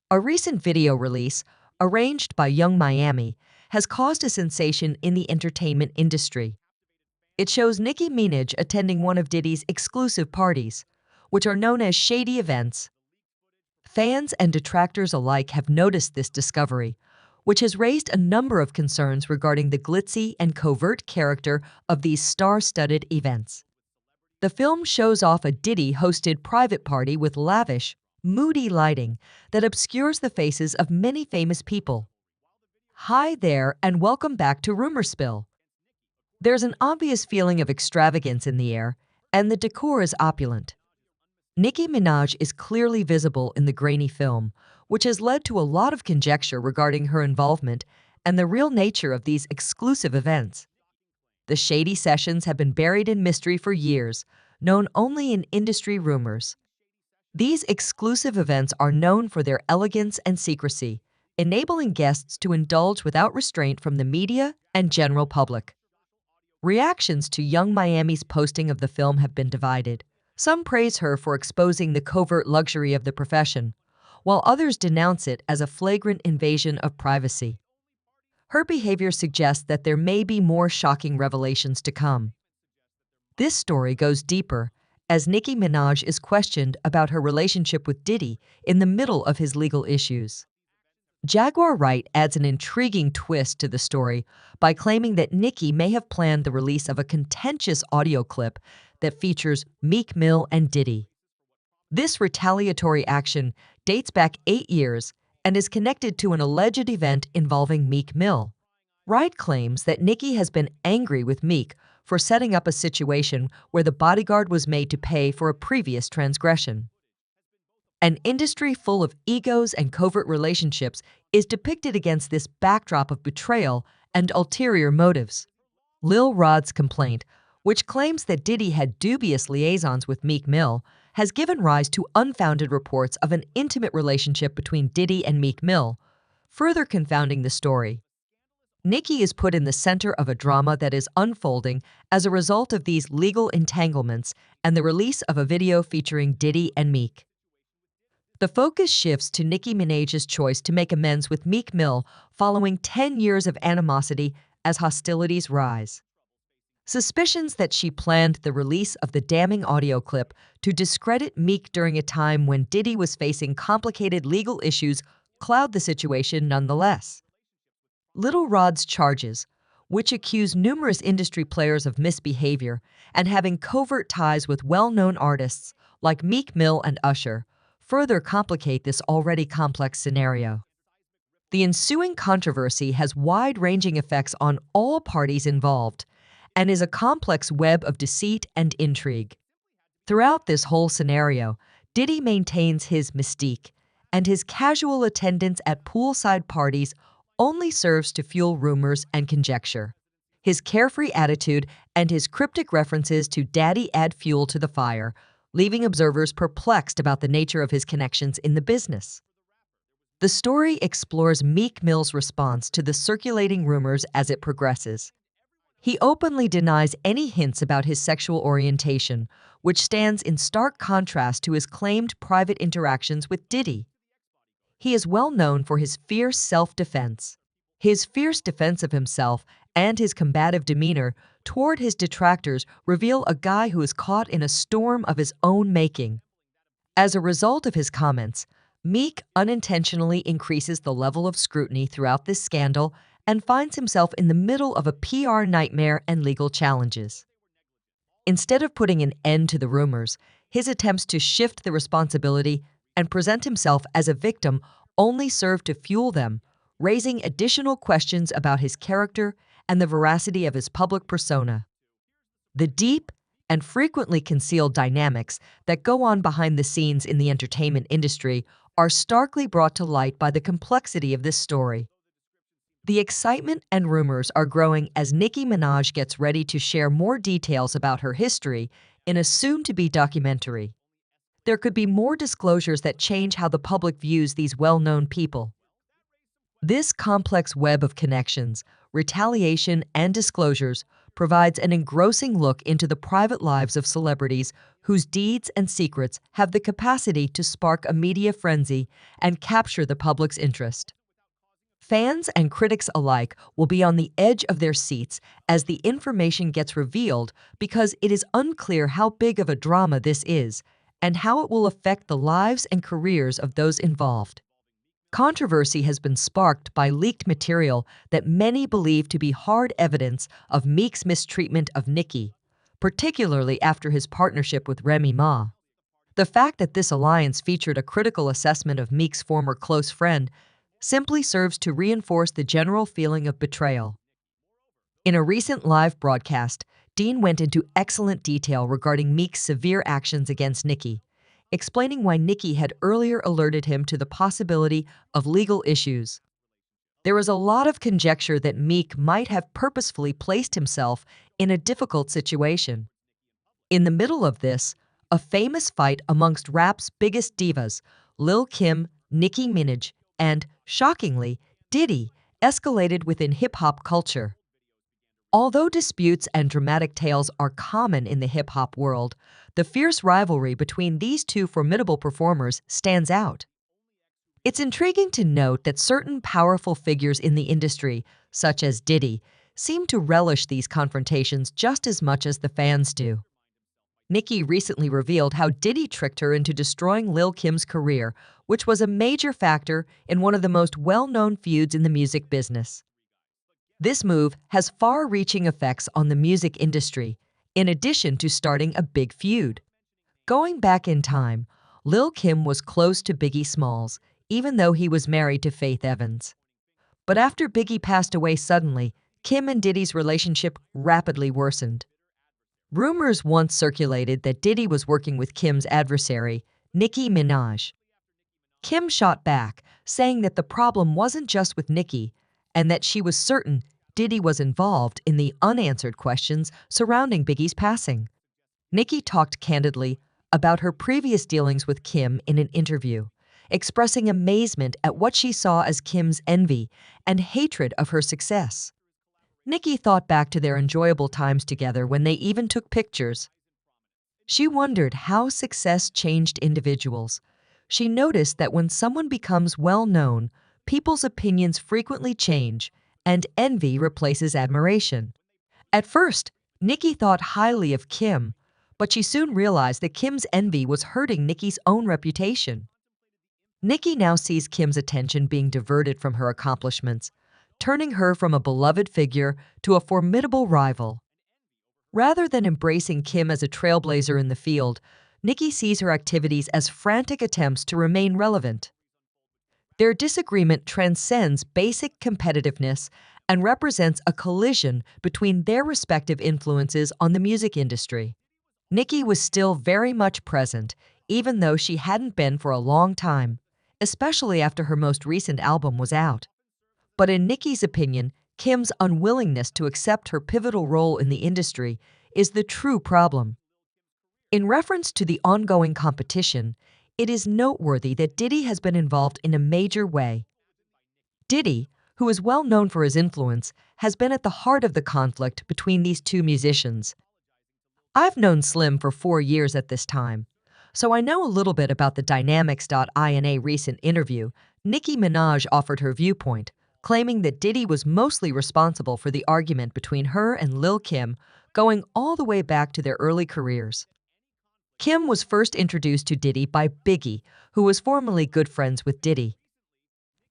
A recent video release, arranged by Young Miami, has caused a sensation in the entertainment industry. It shows Nicki Minaj attending one of Diddy's exclusive parties, which are known as Shady Events. Fans and detractors alike have noticed this discovery, which has raised a number of concerns regarding the glitzy and covert character of these star-studded events. The film shows off a Diddy-hosted private party with lavish, moody lighting that obscures the faces of many famous people. Hi there and welcome back to Rumor Spill. There's an obvious feeling of extravagance in the air, and the decor is opulent. Nicki Minaj is clearly visible in the grainy film, which has led to a lot of conjecture regarding her involvement and the real nature of these exclusive events. The shady sessions have been buried in mystery for years, known only in industry rumors. These exclusive events are known for their elegance and secrecy, enabling guests to indulge without restraint from the media and general public. Reactions to Young Miami's posting of the film have been divided. Some praise her for exposing the covert luxury of the profession, while others denounce it as a flagrant invasion of privacy. Her behavior suggests that there may be more shocking revelations to come. This story goes deeper, as Nicki Minaj is questioned about her relationship with Diddy in the middle of his legal issues. Jaguar Wright adds an intriguing twist to the story by claiming that Nicki may have planned the release of a contentious audio clip that features Meek Mill and Diddy. This retaliatory action dates back 8 years and is connected to an alleged event involving Meek Mill. Wright claims that Nicki has been angry with Meek for setting up a situation where the bodyguard was made to pay for a previous transgression. An industry full of egos and covert relationships is depicted against this backdrop of betrayal and ulterior motives. Lil Rod's complaint, which claims that Diddy had dubious liaisons with Meek Mill, has given rise to unfounded reports of an intimate relationship between Diddy and Meek Mill, further confounding the story. Nicki is put in the center of a drama that is unfolding as a result of these legal entanglements and the release of a video featuring Diddy and Meek. The focus shifts to Nicki Minaj's choice to make amends with Meek Mill following 10 years of animosity as hostilities rise. Suspicions that she planned the release of the damning audio clip to discredit Meek during a time when Diddy was facing complicated legal issues cloud the situation nonetheless. Lil Rod's charges, which accuse numerous industry players of misbehavior and having covert ties with well-known artists like Meek Mill and Usher, further complicate this already complex scenario. The ensuing controversy has wide-ranging effects on all parties involved and is a complex web of deceit and intrigue. Throughout this whole scenario, Diddy maintains his mystique, and his casual attendance at poolside parties only serves to fuel rumors and conjecture. His carefree attitude and his cryptic references to Daddy add fuel to the fire, leaving observers perplexed about the nature of his connections in the business. The story explores Meek Mill's response to the circulating rumors as it progresses. He openly denies any hints about his sexual orientation, which stands in stark contrast to his claimed private interactions with Diddy. He is well known for his fierce self-defense. His fierce defense of himself and his combative demeanor toward his detractors reveal a guy who is caught in a storm of his own making. As a result of his comments, Meek unintentionally increases the level of scrutiny throughout this scandal and finds himself in the middle of a PR nightmare and legal challenges. Instead of putting an end to the rumors, his attempts to shift the responsibility and present himself as a victim only serve to fuel them, raising additional questions about his character and the veracity of his public persona. The deep and frequently concealed dynamics that go on behind the scenes in the entertainment industry are starkly brought to light by the complexity of this story. The excitement and rumors are growing as Nicki Minaj gets ready to share more details about her history in a soon-to-be documentary. There could be more disclosures that change how the public views these well-known people. This complex web of connections, retaliation, and disclosures provides an engrossing look into the private lives of celebrities whose deeds and secrets have the capacity to spark a media frenzy and capture the public's interest. Fans and critics alike will be on the edge of their seats as the information gets revealed because it is unclear how big of a drama this is and how it will affect the lives and careers of those involved. Controversy has been sparked by leaked material that many believe to be hard evidence of Meek's mistreatment of Nicki, particularly after his partnership with Remy Ma. The fact that this alliance featured a critical assessment of Meek's former close friend simply serves to reinforce the general feeling of betrayal. In a recent live broadcast, Dean went into excellent detail regarding Meek's severe actions against Nicki, explaining why Nicki had earlier alerted him to the possibility of legal issues. There was a lot of conjecture that Meek might have purposefully placed himself in a difficult situation. In the middle of this, a famous fight amongst rap's biggest divas, Lil Kim, Nicki Minaj, and, shockingly, Diddy, escalated within hip-hop culture. Although disputes and dramatic tales are common in the hip-hop world, the fierce rivalry between these two formidable performers stands out. It's intriguing to note that certain powerful figures in the industry, such as Diddy, seem to relish these confrontations just as much as the fans do. Nicki recently revealed how Diddy tricked her into destroying Lil Kim's career, which was a major factor in one of the most well-known feuds in the music business. This move has far-reaching effects on the music industry, in addition to starting a big feud. Going back in time, Lil Kim was close to Biggie Smalls, even though he was married to Faith Evans. But after Biggie passed away suddenly, Kim and Diddy's relationship rapidly worsened. Rumors once circulated that Diddy was working with Kim's adversary, Nicki Minaj. Kim shot back, saying that the problem wasn't just with Nicki, and that she was certain Diddy was involved in the unanswered questions surrounding Biggie's passing. Nicki talked candidly about her previous dealings with Kim in an interview, expressing amazement at what she saw as Kim's envy and hatred of her success. Nicki thought back to their enjoyable times together when they even took pictures. She wondered how success changed individuals. She noticed that when someone becomes well-known, people's opinions frequently change, and envy replaces admiration. At first, Nicki thought highly of Kim, but she soon realized that Kim's envy was hurting Nicki's own reputation. Nicki now sees Kim's attention being diverted from her accomplishments, turning her from a beloved figure to a formidable rival. Rather than embracing Kim as a trailblazer in the field, Nicki sees her activities as frantic attempts to remain relevant. Their disagreement transcends basic competitiveness and represents a collision between their respective influences on the music industry. Nicki was still very much present, even though she hadn't been for a long time, especially after her most recent album was out. But in Nicki's opinion, Kim's unwillingness to accept her pivotal role in the industry is the true problem. In reference to the ongoing competition, it is noteworthy that Diddy has been involved in a major way. Diddy, who is well known for his influence, has been at the heart of the conflict between these two musicians. I've known Slim for 4 years at this time, so I know a little bit about the dynamics. In a recent interview, Nicki Minaj offered her viewpoint, claiming that Diddy was mostly responsible for the argument between her and Lil Kim going all the way back to their early careers. Kim was first introduced to Diddy by Biggie, who was formerly good friends with Diddy.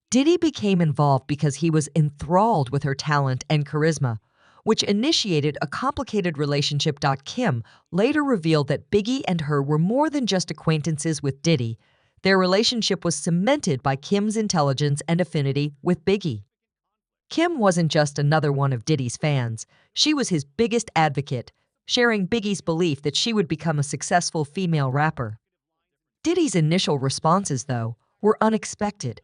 Diddy became involved because he was enthralled with her talent and charisma, which initiated a complicated relationship. Kim later revealed that Biggie and her were more than just acquaintances with Diddy. Their relationship was cemented by Kim's intelligence and affinity with Biggie. Kim wasn't just another one of Diddy's fans, she was his biggest advocate, sharing Biggie's belief that she would become a successful female rapper. Diddy's initial responses, though, were unexpected.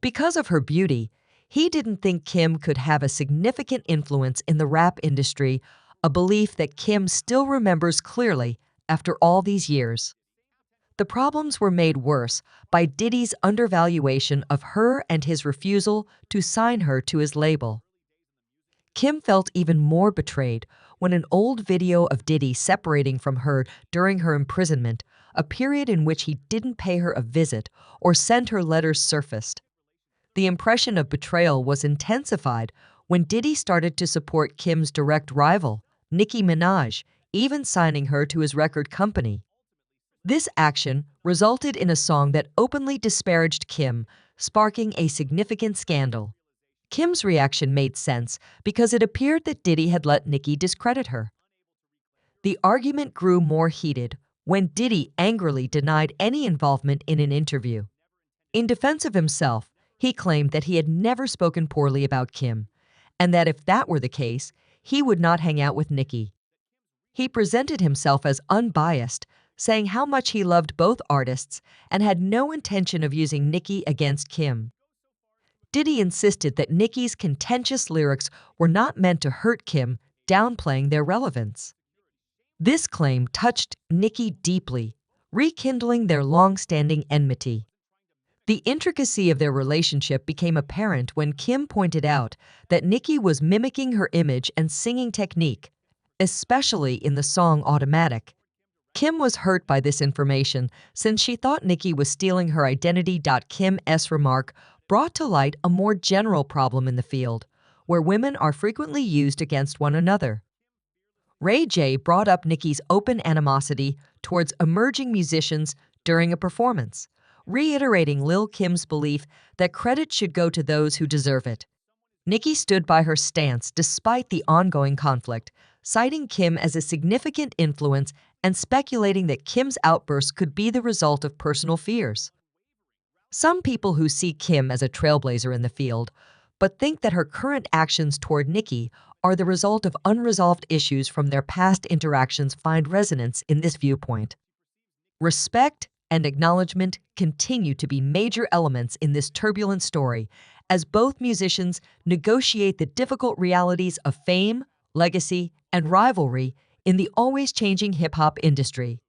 Because of her beauty, he didn't think Kim could have a significant influence in the rap industry, a belief that Kim still remembers clearly after all these years. The problems were made worse by Diddy's undervaluation of her and his refusal to sign her to his label. Kim felt even more betrayed when an old video of Diddy separating from her during her imprisonment, a period in which he didn't pay her a visit or send her letters, surfaced. The impression of betrayal was intensified when Diddy started to support Kim's direct rival, Nicki Minaj, even signing her to his record company. This action resulted in a song that openly disparaged Kim, sparking a significant scandal. Kim's reaction made sense because it appeared that Diddy had let Nicki discredit her. The argument grew more heated when Diddy angrily denied any involvement in an interview. In defense of himself, he claimed that he had never spoken poorly about Kim, and that if that were the case, he would not hang out with Nicki. He presented himself as unbiased, saying how much he loved both artists and had no intention of using Nicki against Kim. Diddy insisted that Nicki's contentious lyrics were not meant to hurt Kim, downplaying their relevance. This claim touched Nicki deeply, rekindling their long-standing enmity. The intricacy of their relationship became apparent when Kim pointed out that Nicki was mimicking her image and singing technique, especially in the song Automatic. Kim was hurt by this information since she thought Nicki was stealing her identity. Kim's remark brought to light a more general problem in the field, where women are frequently used against one another. Ray J brought up Nicki's open animosity towards emerging musicians during a performance, reiterating Lil' Kim's belief that credit should go to those who deserve it. Nicki stood by her stance despite the ongoing conflict, citing Kim as a significant influence and speculating that Kim's outbursts could be the result of personal fears. Some people who see Kim as a trailblazer in the field, but think that her current actions toward Nicki are the result of unresolved issues from their past interactions, find resonance in this viewpoint. Respect and acknowledgement continue to be major elements in this turbulent story, as both musicians negotiate the difficult realities of fame, legacy, and rivalry in the always-changing hip-hop industry.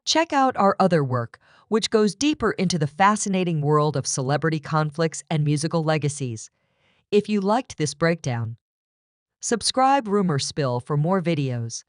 Check out our other work, which goes deeper into the fascinating world of celebrity conflicts and musical legacies. If you liked this breakdown, subscribe Rumor Spill for more videos.